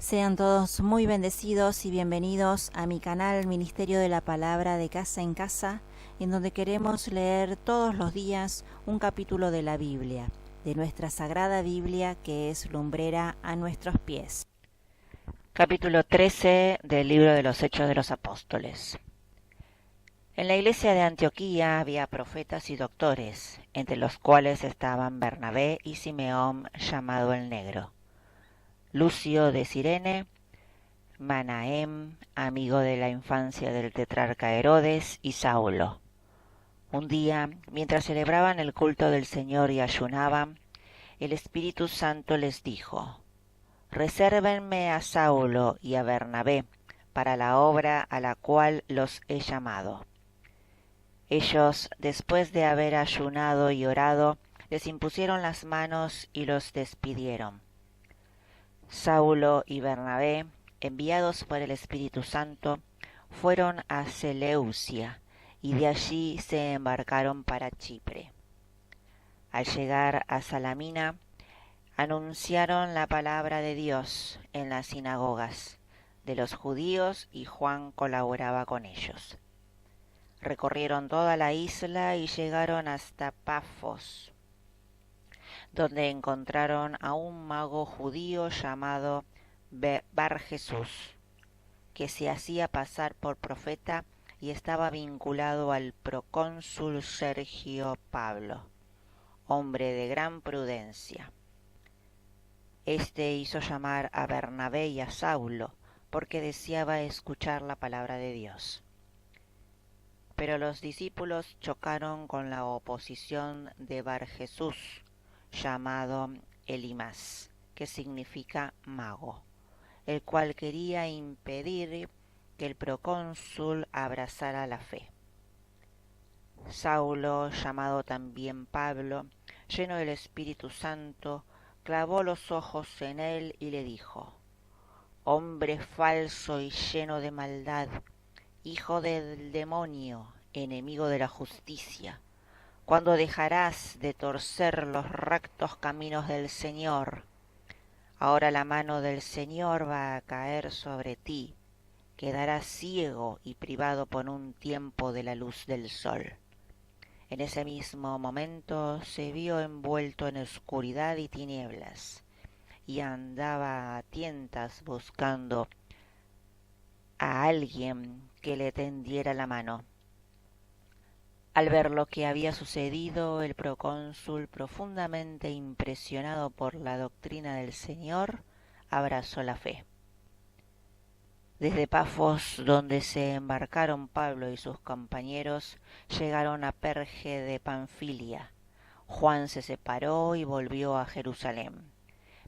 Sean todos muy bendecidos y bienvenidos a mi canal Ministerio de la Palabra de Casa en Casa, en donde queremos leer todos los días un capítulo de la Biblia, de nuestra Sagrada Biblia que es lumbrera a nuestros pies. Capítulo 13 del libro de los Hechos de los Apóstoles. En la iglesia de Antioquía había profetas y doctores, entre los cuales estaban Bernabé y Simeón, llamado el Negro, Lucio de Cirene, Manahem, amigo de la infancia del tetrarca Herodes, y Saulo. Un día, mientras celebraban el culto del Señor y ayunaban, el Espíritu Santo les dijo: «Resérvenme a Saulo y a Bernabé para la obra a la cual los he llamado». Ellos, después de haber ayunado y orado, les impusieron las manos y los despidieron. Saulo y Bernabé, enviados por el Espíritu Santo, fueron a Seleucia y de allí se embarcaron para Chipre. Al llegar a Salamina, anunciaron la palabra de Dios en las sinagogas de los judíos y Juan colaboraba con ellos. Recorrieron toda la isla y llegaron hasta Pafos, donde encontraron a un mago judío llamado Bar Jesús, que se hacía pasar por profeta y estaba vinculado al procónsul Sergio Pablo, hombre de gran prudencia. Este hizo llamar a Bernabé y a Saulo, porque deseaba escuchar la palabra de Dios. Pero los discípulos chocaron con la oposición de Bar Jesús, llamado Elimas, que significa mago, el cual quería impedir que el procónsul abrazara la fe. Saulo, llamado también Pablo, lleno del Espíritu Santo, clavó los ojos en él y le dijo: «Hombre falso y lleno de maldad, hijo del demonio, enemigo de la justicia, ¿cuándo dejarás de torcer los rectos caminos del Señor? Ahora la mano del Señor va a caer sobre ti, quedarás ciego y privado por un tiempo de la luz del sol». En ese mismo momento se vio envuelto en oscuridad y tinieblas, y andaba a tientas buscando a alguien que le tendiera la mano. Al ver lo que había sucedido, el procónsul, profundamente impresionado por la doctrina del Señor, abrazó la fe. Desde Pafos, donde se embarcaron Pablo y sus compañeros, llegaron a Perge de Panfilia. Juan se separó y volvió a Jerusalén,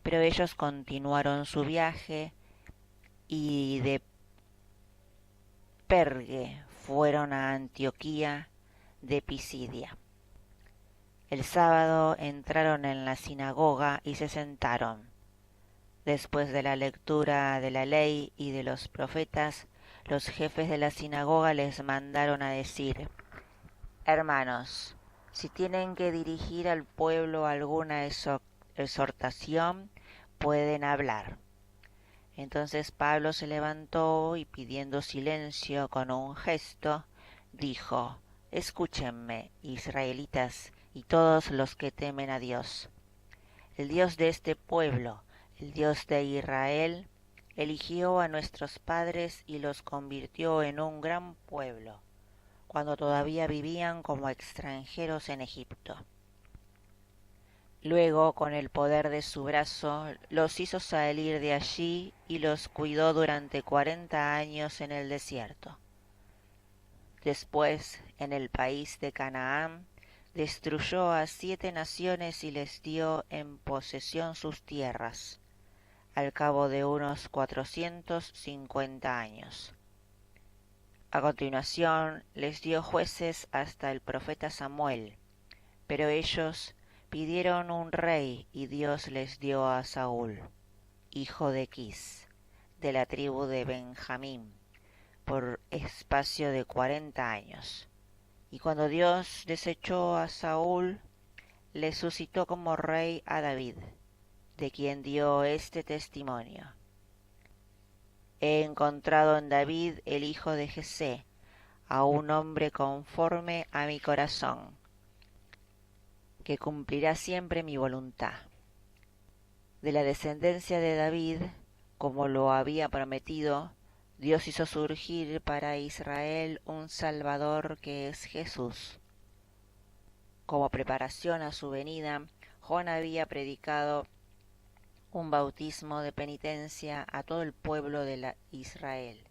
pero ellos continuaron su viaje y de Perge fueron a Antioquía de Pisidia. El sábado entraron en la sinagoga y se sentaron. Después de la lectura de la ley y de los profetas, los jefes de la sinagoga les mandaron a decir: «Hermanos, si tienen que dirigir al pueblo alguna exhortación, pueden hablar». Entonces Pablo se levantó y, pidiendo silencio con un gesto, dijo: «Escúchenme, israelitas, y todos los que temen a Dios. El Dios de este pueblo, el Dios de Israel, eligió a nuestros padres y los convirtió en un gran pueblo, cuando todavía vivían como extranjeros en Egipto. Luego, con el poder de su brazo, los hizo salir de allí y los cuidó durante 40 años en el desierto. Después, en el país de Canaán, destruyó a 7 naciones y les dio en posesión sus tierras, al cabo de unos 450 años. A continuación les dio jueces hasta el profeta Samuel, pero ellos pidieron un rey y Dios les dio a Saúl, hijo de Quis, de la tribu de Benjamín, por espacio de 40 años. Y cuando Dios desechó a Saúl, le suscitó como rey a David, de quien dio este testimonio: he encontrado en David, el hijo de Jesé, a un hombre conforme a mi corazón, que cumplirá siempre mi voluntad. De la descendencia de David, como lo había prometido, Dios hizo surgir para Israel un Salvador que es Jesús. Como preparación a su venida, Juan había predicado un bautismo de penitencia a todo el pueblo de Israel.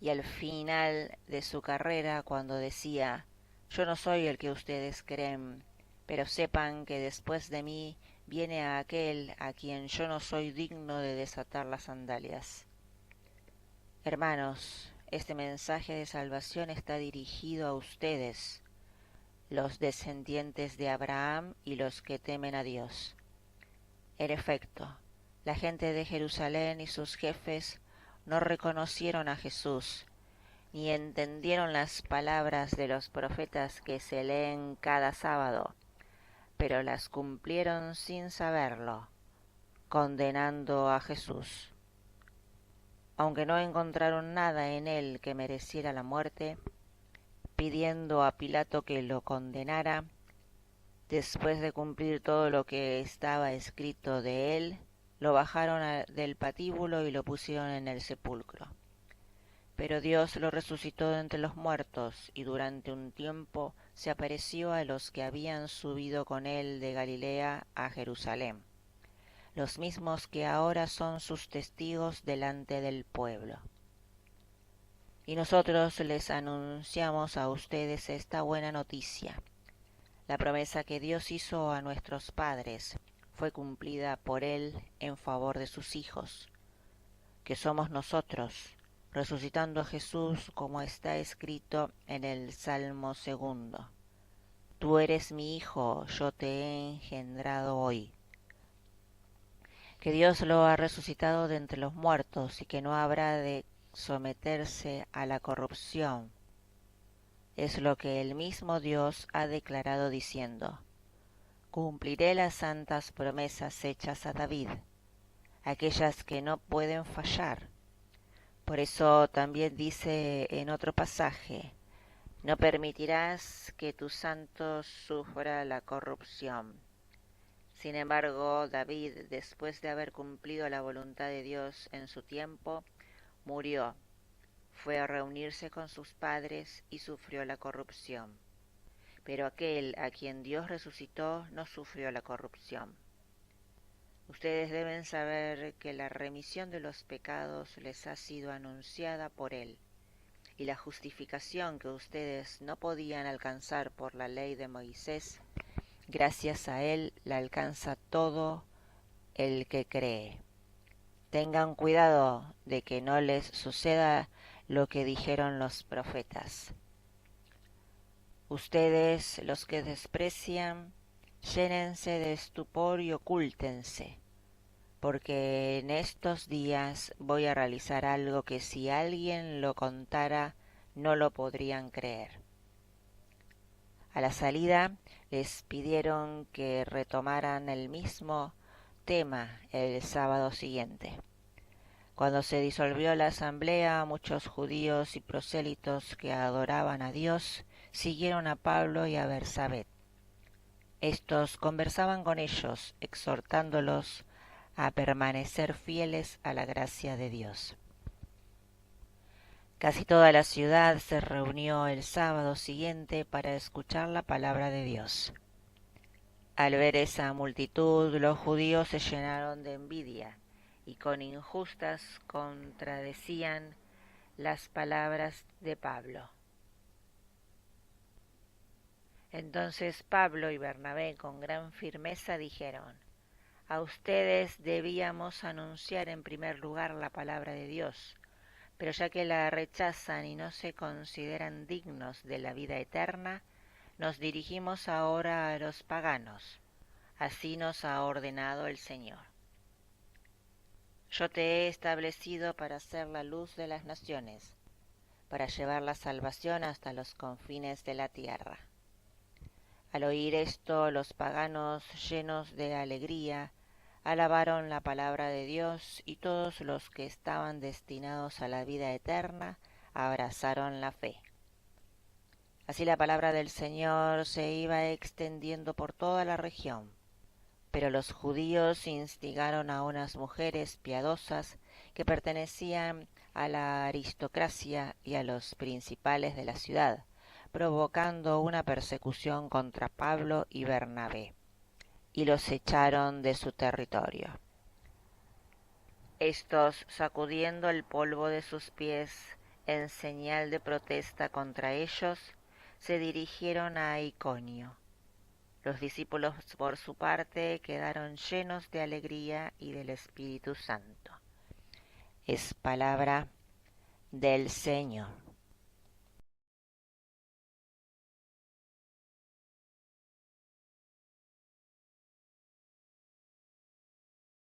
Y al final de su carrera, cuando decía: yo no soy el que ustedes creen, pero sepan que después de mí viene aquel a quien yo no soy digno de desatar las sandalias. Hermanos, este mensaje de salvación está dirigido a ustedes, los descendientes de Abraham y los que temen a Dios. En efecto, la gente de Jerusalén y sus jefes no reconocieron a Jesús, ni entendieron las palabras de los profetas que se leen cada sábado, pero las cumplieron sin saberlo, condenando a Jesús. Aunque no encontraron nada en él que mereciera la muerte, pidiendo a Pilato que lo condenara, después de cumplir todo lo que estaba escrito de él, lo bajaron del patíbulo y lo pusieron en el sepulcro. Pero Dios lo resucitó de entre los muertos, y durante un tiempo se apareció a los que habían subido con él de Galilea a Jerusalén, los mismos que ahora son sus testigos delante del pueblo. Y nosotros les anunciamos a ustedes esta buena noticia. La promesa que Dios hizo a nuestros padres fue cumplida por Él en favor de sus hijos, que somos nosotros, resucitando a Jesús como está escrito en el Salmo 2. Tú eres mi hijo, yo te he engendrado hoy. Que Dios lo ha resucitado de entre los muertos y que no habrá de someterse a la corrupción. Es lo que el mismo Dios ha declarado diciendo: cumpliré las santas promesas hechas a David, aquellas que no pueden fallar. Por eso también dice en otro pasaje: no permitirás que tu santo sufra la corrupción. Sin embargo, David, después de haber cumplido la voluntad de Dios en su tiempo, murió. Fue a reunirse con sus padres y sufrió la corrupción. Pero aquel a quien Dios resucitó no sufrió la corrupción. Ustedes deben saber que la remisión de los pecados les ha sido anunciada por Él, y la justificación que ustedes no podían alcanzar por la ley de Moisés, gracias a Él la alcanza todo el que cree. Tengan cuidado de que no les suceda lo que dijeron los profetas. Ustedes, los que desprecian, llénense de estupor y ocúltense, porque en estos días voy a realizar algo que si alguien lo contara no lo podrían creer. A la salida les pidieron que retomaran el mismo tema el sábado siguiente. Cuando se disolvió la asamblea, muchos judíos y prosélitos que adoraban a Dios siguieron a Pablo y a Bersabé. Estos conversaban con ellos, exhortándolos a permanecer fieles a la gracia de Dios. Casi toda la ciudad se reunió el sábado siguiente para escuchar la palabra de Dios. Al ver esa multitud, los judíos se llenaron de envidia y con injustas contradecían las palabras de Pablo. Entonces Pablo y Bernabé con gran firmeza dijeron: a ustedes debíamos anunciar en primer lugar la palabra de Dios, pero ya que la rechazan y no se consideran dignos de la vida eterna, nos dirigimos ahora a los paganos. Así nos ha ordenado el Señor. Yo te he establecido para ser la luz de las naciones, para llevar la salvación hasta los confines de la tierra. Al oír esto, los paganos, llenos de alegría, alabaron la palabra de Dios y todos los que estaban destinados a la vida eterna abrazaron la fe. Así la palabra del Señor se iba extendiendo por toda la región, pero los judíos instigaron a unas mujeres piadosas que pertenecían a la aristocracia y a los principales de la ciudad, provocando una persecución contra Pablo y Bernabé, y los echaron de su territorio. Estos, sacudiendo el polvo de sus pies en señal de protesta contra ellos, se dirigieron a Iconio. Los discípulos, por su parte, quedaron llenos de alegría y del Espíritu Santo. Es palabra del Señor.